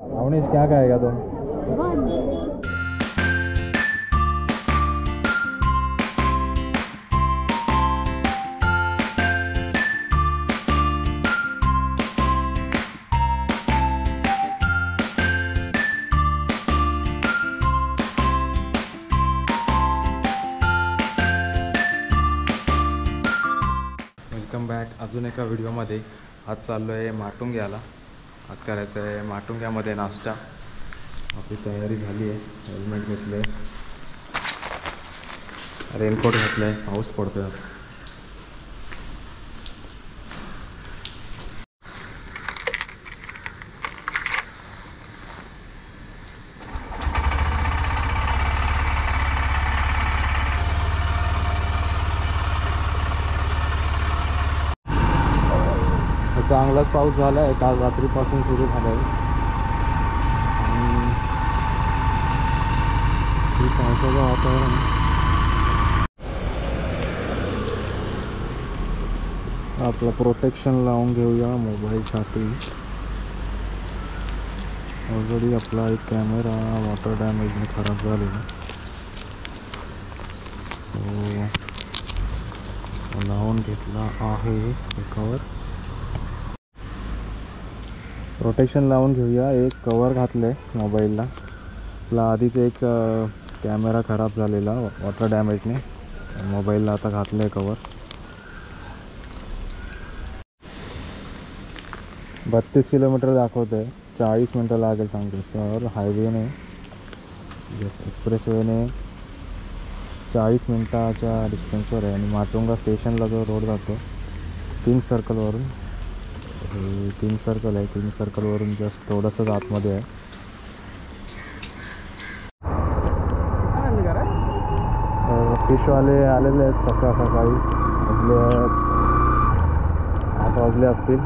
अवनीश क्या खाएगा तुम? वेलकम बॅक अजून एका व्हिडिओमध्ये. आज चाललो आहे माटुंग्याला. आज करायचं आहे माटुंग्यामध्ये नाश्ता. आपली तयारी झाली आहे. हेल्मेट घेतलं आहे, रेनकोट घातलं आहे, पाऊस पडतो आहे आज. चांगलाच पाऊस झाला आहे, काल रात्रीपासून सुरू झाला आहे. आणि पावसाचं वातावरण. आपलं प्रोटेक्शन लावून घेऊया मोबाईलसाठी. ऑलरेडी आपला एक कॅमेरा वॉटर डॅमेजने खराब झालेला, तो लावून घेतला आहे कवर. प्रोटेक्शन लावून घेऊया. एक कवर घातलं आहे मोबाईलला. आपला आधीच एक कॅमेरा खराब झालेला वॉटर डॅमेजने, मोबाईलला आता घातलं आहे कवर. 32 किलोमीटर दाखवतं आहे. 40 मिनटं लागेल सांगते सर. हायवेने एक्सप्रेसवेने 40 मिनटाच्या डिस्टन्सवर आहे. आणि माटुंगा स्टेशनला जो रोड जातो किंग सर्कलवरून, 3 सर्कल आहे, 3 सर्कलवरून जस्ट थोडंसंच आतमध्ये आहे. फिशवाले आलेले आहेत सकाळी. आपले 8 वाजले असतील.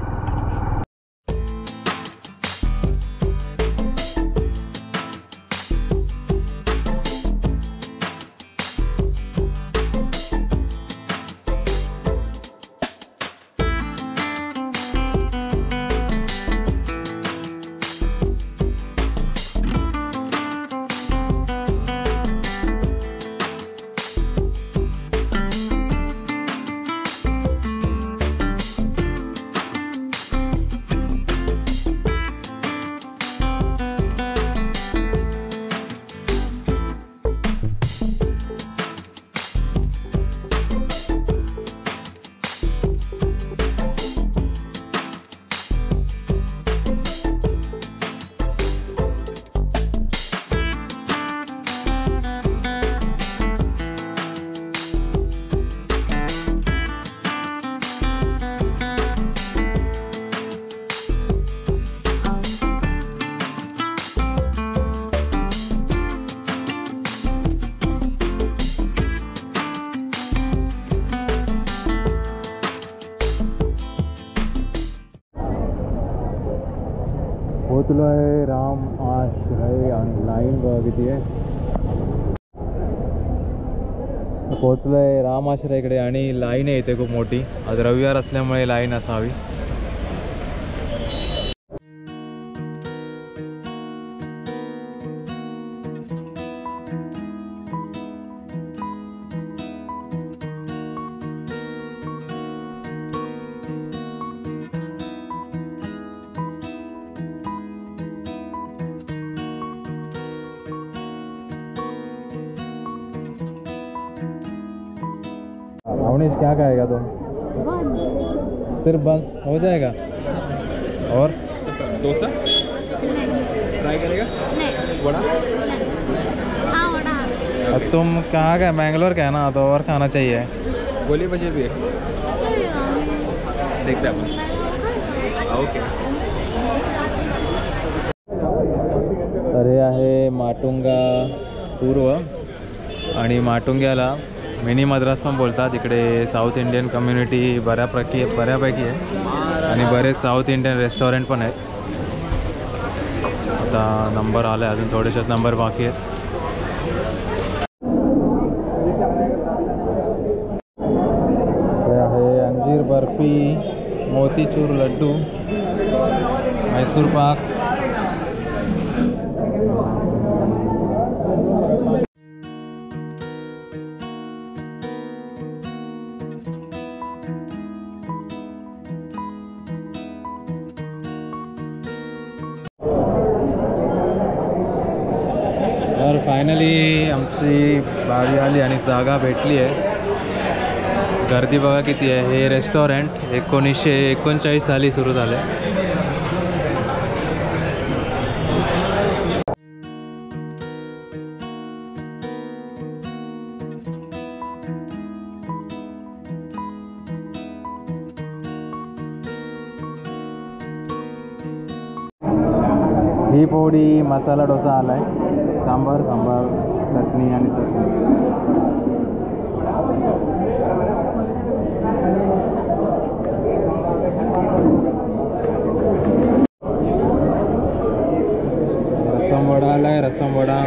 पोचलो आहे राम आश्रय. आणि लाईन बघा किती आहे. पोचलो आहे राम आश्रयकडे आणि लाईन आहे इथे खूप मोठी. आज रविवार असल्यामुळे लाईन असावी. अवनीश क्या खाएगा तुम? सिर्फ बंस हो जाएगा? और डोसा ट्राई करेगा? वड़ा? हाँ वड़ा। अब तुम कहाँ का? मैंगलोर का है ना, तो और खाना चाहिए. गोली बजे भी है, देखते हैं. ओके. तर हे आहे माटुंगा पूर्व. आणि माटुंग्याला मिनी मद्रास पण बोलतात. इकडे साऊथ इंडियन कम्युनिटी बऱ्यापैकी आहे. आणि बरेच साऊथ इंडियन रेस्टॉरंट पण आहेत. आता नंबर आला आहे, अजून थोडेसेच नंबर बाकी आहेत. हे आहे अंजीर बर्फी, मोतीचूर लड्डू, मैसूर पाक, फायनली आमची बारी आली आणि जागा भेटली आहे. गर्दी बघा किती आहे. हे रेस्टॉरंट 1939 साली सुरू झाले. ही पोळी मसाला डोसा आलाय. सांबार चटणी आणि चटणी. रसम वडा आलाय. रसम वडा,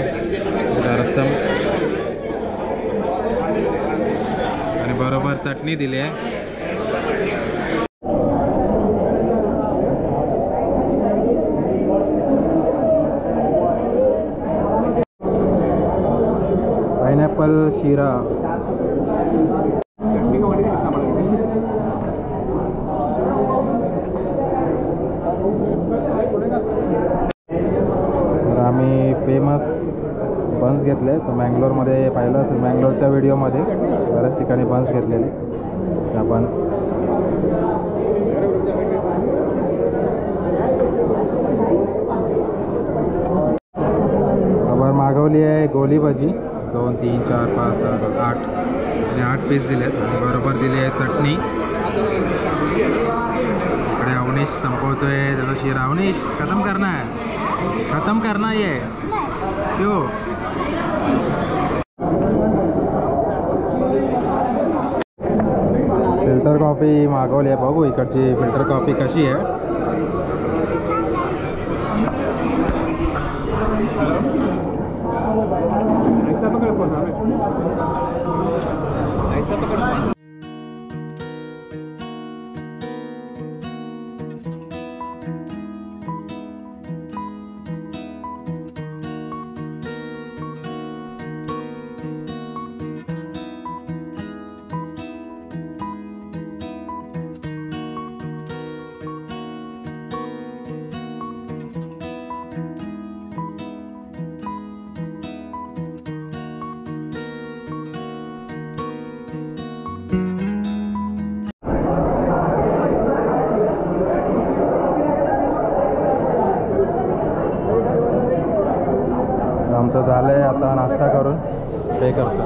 रसम आणि बरोबर चटणी दिली आहे. पाइनएप्पल शीरा. तर आम्ही फेमस बन्स घेतले. तर मँगलोरमध्ये पाहिलं असेल, मँगलोरच्या व्हिडिओमध्ये बऱ्याच ठिकाणी बन्स घेतलेले. त्या बन्स मागवली आहे. गोली भाजी 2 3 4 5 6 8 आणि 8 पीस दिलेत. आणि बरोबर दिली आहे चटणी. इकडे अवनीश संपवतोय त्याचा शिरा. अवनीश खतम करना ये क्यों? फिल्टर कॉफी मागवली आहे. बघू इकडची फिल्टर कॉफी कशी आहे. आमचं झालंय. आता नाश्ता करून पे करतो.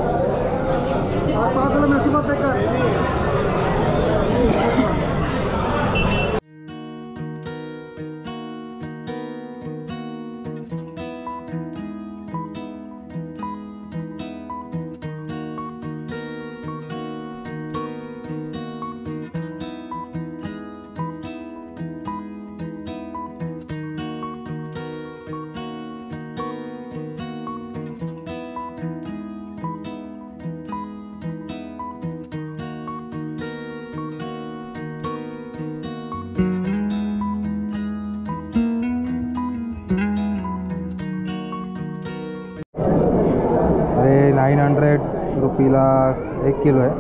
हे 900 रुपीला 1 किलो आहे.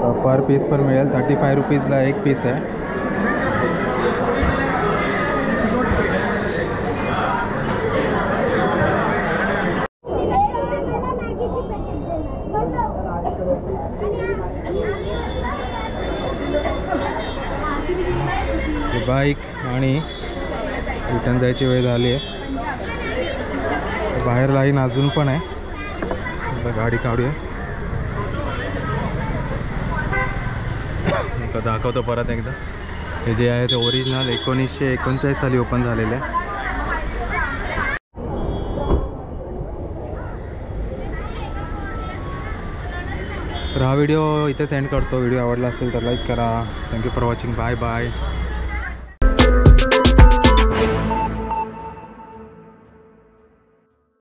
तर पर पीस पण मिळेल. 35 रुपीजला 1 पीस आहे. बाईक आणि रिटर्न जायची वेळ झाली आहे. बाहेर लाईन अजून पण आहे. गाडी काढूया. दाखवतो परत एकदा. हे जे आहे ते ओरिजिनल 1939 साली ओपन झालेलं आहे. तर हा व्हिडिओ इथेच एंड करतो. व्हिडिओ आवडला असेल तर लाईक करा. Thank you for watching. Bye bye.